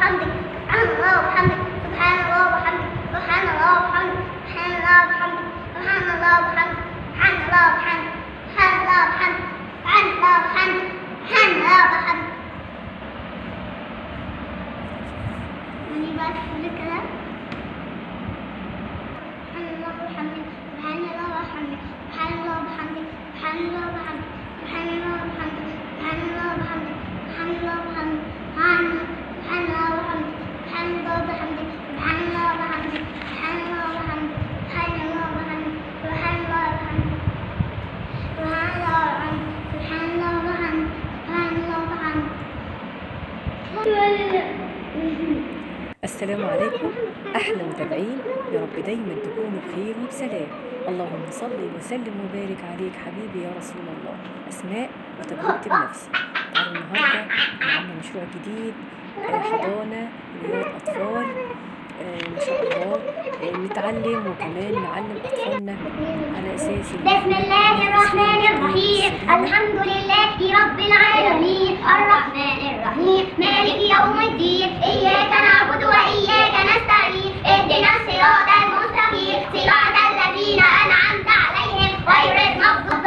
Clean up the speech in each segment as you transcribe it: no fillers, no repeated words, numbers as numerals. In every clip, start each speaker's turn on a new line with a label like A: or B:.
A: وبحمده سبحان الله وبحمده سبحان الله وبحمده سبحان الله وبحمده سبحان الله وبحمده سبحان الله وبحمده سبحان الله وبحمده سبحان الله وبحمده سبحان الله وبحمده سبحان الله وبحمده. مني بقى تقول الكلام سبحان الله وبحمده سبحان الله وبحمده سبحان الله وبحمده سبحان الله وبحمده سبحان الله وبحمده سبحان الله وبحمده سبحان الله وبحمده سبحان الله وبحمده سبحان الله وبحمده سبحان الله وبحمده سبحان الله وبحمده سبحان الله وبحمده سبحان الله وبحمده سبحان الله وبحمده سبحان الله وبحمده سبحان الله وبحمده.
B: السلام عليكم أحلى متابعين، يا رب دايما تكونوا بخير وبسلام. اللهم صل وسلم وبارك عليك حبيبي يا رسول الله. أسماء وتجربتي بنفسي. تعالوا النهارده عملنا مشروع جديد، حضانة رياض أطفال. ما شاء الله نتعلم وكمان نعلم أطفالنا على أساس
A: بسم الله الرحمن الرحيم. الحمد لله رب العالمين الرحمن الرحيم مالك يوم الدين. إياك نعبد وإياك نستعين. اهدنا الصراط المستقيم صراط الذين أنعمت عليهم غير المغضوب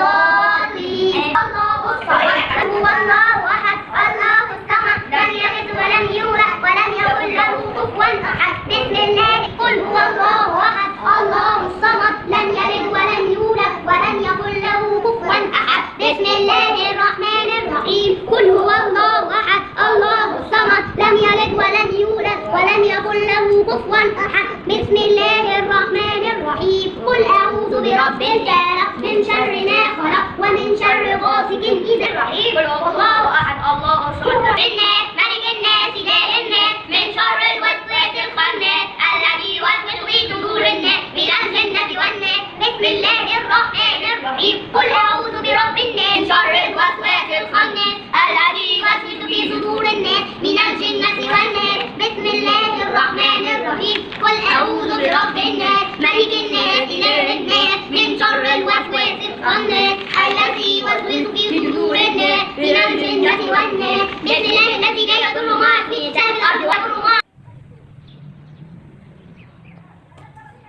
A: عليهم. الله الصمد هو الله أحد الله الصمد لم يلد ولم يولد ولم يكن له كفوا أحد. بسم الله قل هو الله أحد الله الصمد لم يلد ولم يولد ولم يكن له كفوا أحد. بسم الله الرحمن الرحيم قل هو الله أحد الله الصمد لم يلد ولم يولد ولم يكن له كفوا أحد. بسم الله الرحمن الرحيم قل أعوذ برب الفلق من شر ما خلق ومن شر غاسق إذا وقب. قل هو الله أحد الله الصمد الناس ملك الناس إله الناس من شر الوسواس الخناس الذي يوسوس في صدور الناس من الجنة والناس. بسم الله الرحمن الرحيم قل أعوذ برب الناس من شر الوسواس الخناس الذي يوسوس في صدور الناس من الجنة والناس. بسم الله الرحمن الرحيم قل أعوذ برب الناس ملك الناس إله الناس من شر الوسواس الخناس الذي يوسوس في صدور الناس من الجنة والناس. بسم الله الذي لا يضر مع اسمه شيء في الأرض ويضر مع.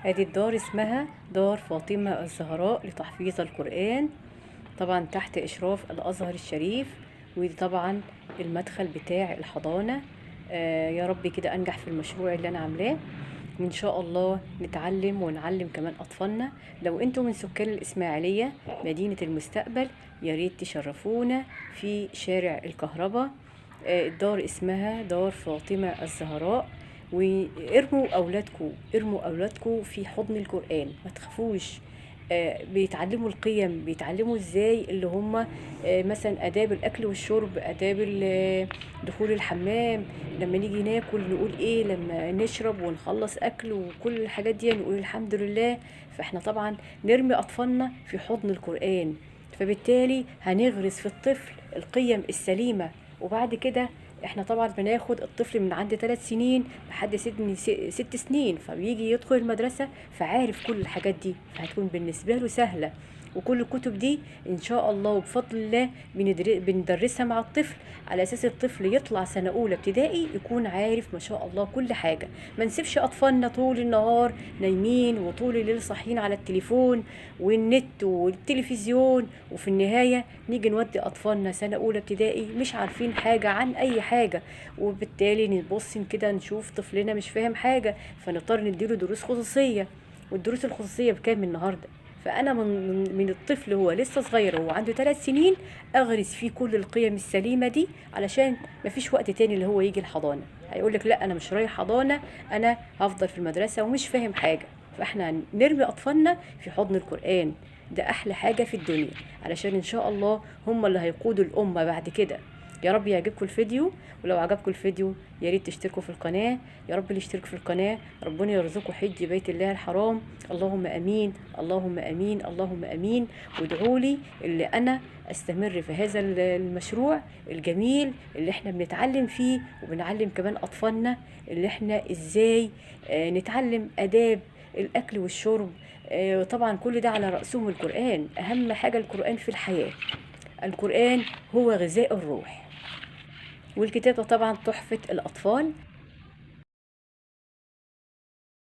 B: هذه الدار اسمها دار فاطمة الزهراء لتحفيظ القرآن، طبعا تحت إشراف الأزهر الشريف. ودي طبعا المدخل بتاع الحضانة. يا رب كده أنجح في المشروع اللي أنا عاملاه، وإن شاء الله نتعلم ونعلم كمان أطفالنا. لو أنتم من سكان الإسماعيلية مدينة المستقبل يا ريت تشرفونا في شارع الكهرباء. الدار اسمها دار فاطمة الزهراء. وارموا أولادكم في حضن القرآن، ما تخافوش. بيتعلموا القيم، بيتعلموا ازاي اللي هم مثلا آداب الأكل والشرب، آداب دخول الحمام، لما نيجي ناكل نقول ايه، لما نشرب ونخلص أكل وكل الحاجات دي نقول الحمد لله. فاحنا طبعا نرمي أطفالنا في حضن القرآن، فبالتالي هنغرس في الطفل القيم السليمة. وبعد كده احنا طبعا بناخد الطفل من عند 3 سنين لحد 6 سنين، فبيجي يدخل المدرسة فعارف كل الحاجات دي، فهتكون بالنسبة له سهلة. وكل الكتب دي ان شاء الله وبفضل الله بندرسها مع الطفل على اساس الطفل يطلع سنة اولى ابتدائي يكون عارف ما شاء الله كل حاجة. ما نسيبش اطفالنا طول النهار نايمين وطول الليل صاحيين على التليفون والنت والتلفزيون، وفي النهاية نيجي نودي اطفالنا سنة اولى ابتدائي مش عارفين حاجة عن اي حاجة، وبالتالي نبص كده نشوف طفلنا مش فاهم حاجة فنضطر نديله دروس خصوصية. والدروس الخصوصية بكام النهاردة؟ فأنا من الطفل هو لسه صغير هو عنده 3 سنين أغرس فيه كل القيم السليمة دي، علشان مفيش وقت تاني اللي هو يجي الحضانة هيقولك لا أنا مش رايح حضانة، أنا هفضل في المدرسة ومش فاهم حاجة. فإحنا نرمي أطفالنا في حضن القرآن، ده أحلى حاجة في الدنيا، علشان إن شاء الله هم اللي هيقودوا الأمة بعد كده. يا رب يعجبكم الفيديو، ولو عجبكم الفيديو يا ريت تشتركوا في القناة. يا رب اللي يشترك في القناة ربنا يرزقه حج بيت الله الحرام. اللهم امين اللهم امين اللهم امين. وادعوا لي اللي انا استمر في هذا المشروع الجميل اللي احنا بنتعلم فيه، وبنعلم كمان اطفالنا اللي احنا ازاي نتعلم آداب الاكل والشرب. طبعا كل ده على رأسهم القرآن. اهم حاجة القرآن في الحياة، القرآن هو غذاء الروح. والكتاب طبعا تحفة الأطفال.